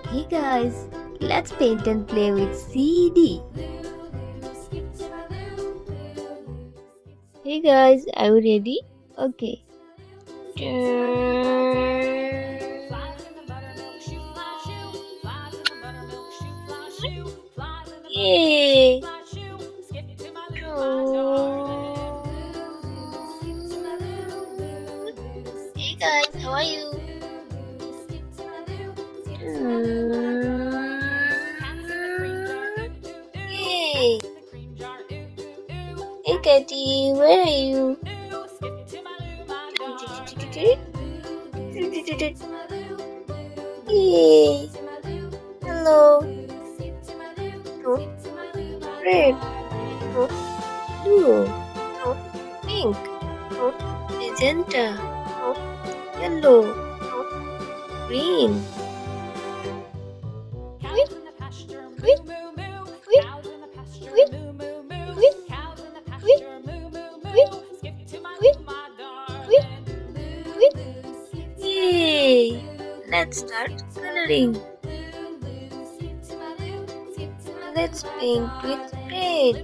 Hey guys, let's paint and play with CD. Hey guys, are you ready? Okay. Yay! Hey guys, how are you? Yay! Hey Katie, where are you? Yay! Hello. Red. Blue. Pink. Magenta. Yellow. Green. Quit. Quit. Quit. Quit. Quit. Quit. Quit. Quit. Quit. Quit. Yay! Let's start coloring. Let's paint with red.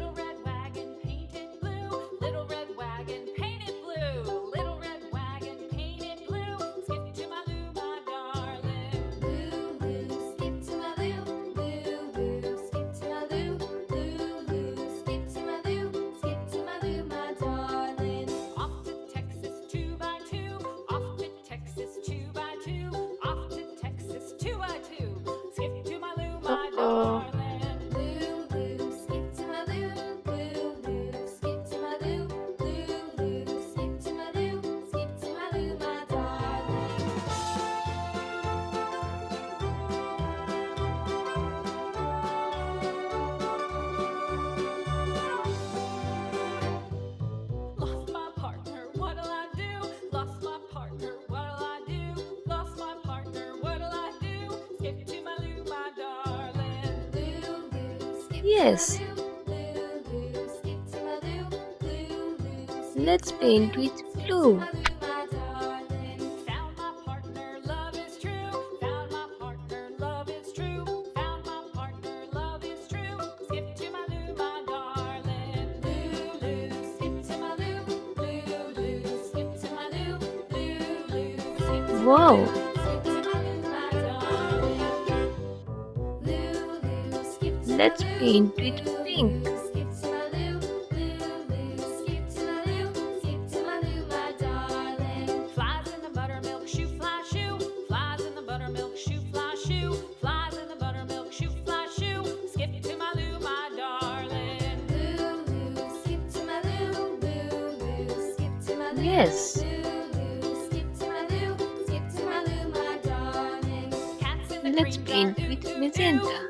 Uh-oh. Yes. Let's paint with blue. Wow! Let's paint with pink. Yes. Let's paint with magenta.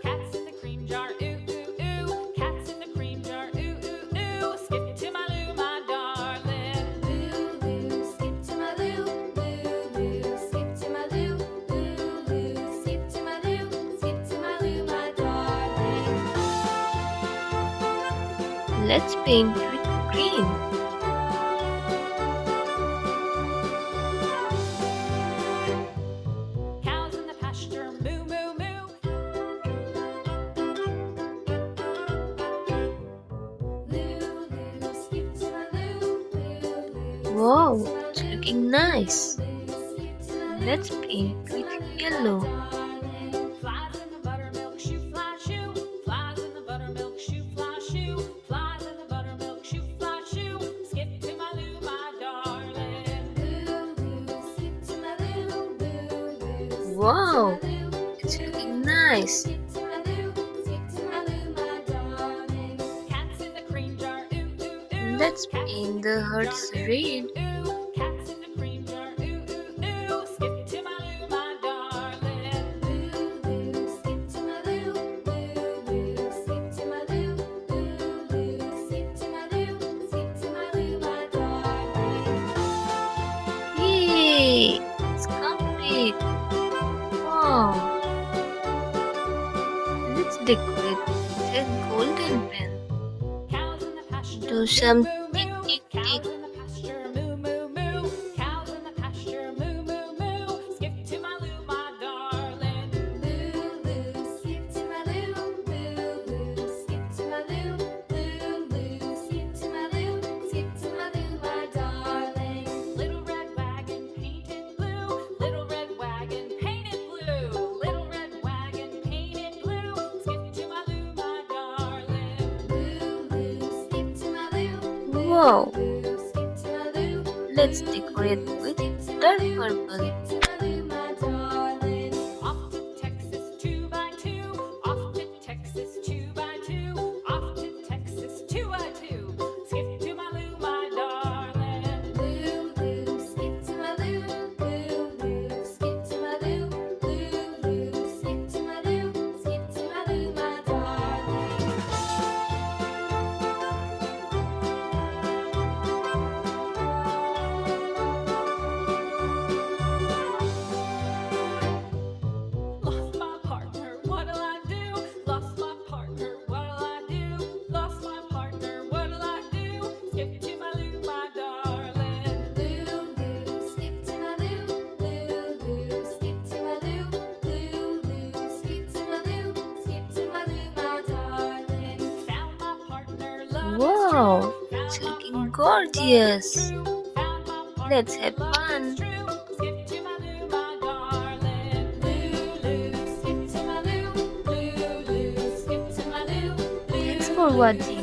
Let's paint with green. Wow, it's looking nice. Let's paint with yellow. Wow, it's looking nice. Let's paint the hearts red. Yay! It's complete. Wow! Let's decorate with a golden pen. Do some tick tick tick. Wow! Let's decorate with dark purple. Off to Texas 2x2. Off to Texas 2x2. Off to Texas 2x2. Skip to my Lou, my darling. Lou, Lou, skip to my Lou. Lou, Lou, skip to my Lou. Lou, Lou, skip to my Lou. Skip to my Lou, my darling. Lost my partner, what'll I do? Lost my partner, what'll I do? Lost my partner, what'll I do? Skip to my Lou, my darling. Lou, Lou, skip to my Lou. Lou, Lou, skip to my Lou. Lou, Lou, skip to my Lou. Skip to my Lou, my darling. Found my partner, love is true. Wow! It's looking gorgeous. Let's have fun. Skip to my Lou, my darling. Lou, Lou, skip to my Lou. Lou, Lou, skip to my Lou. Thanks for watching.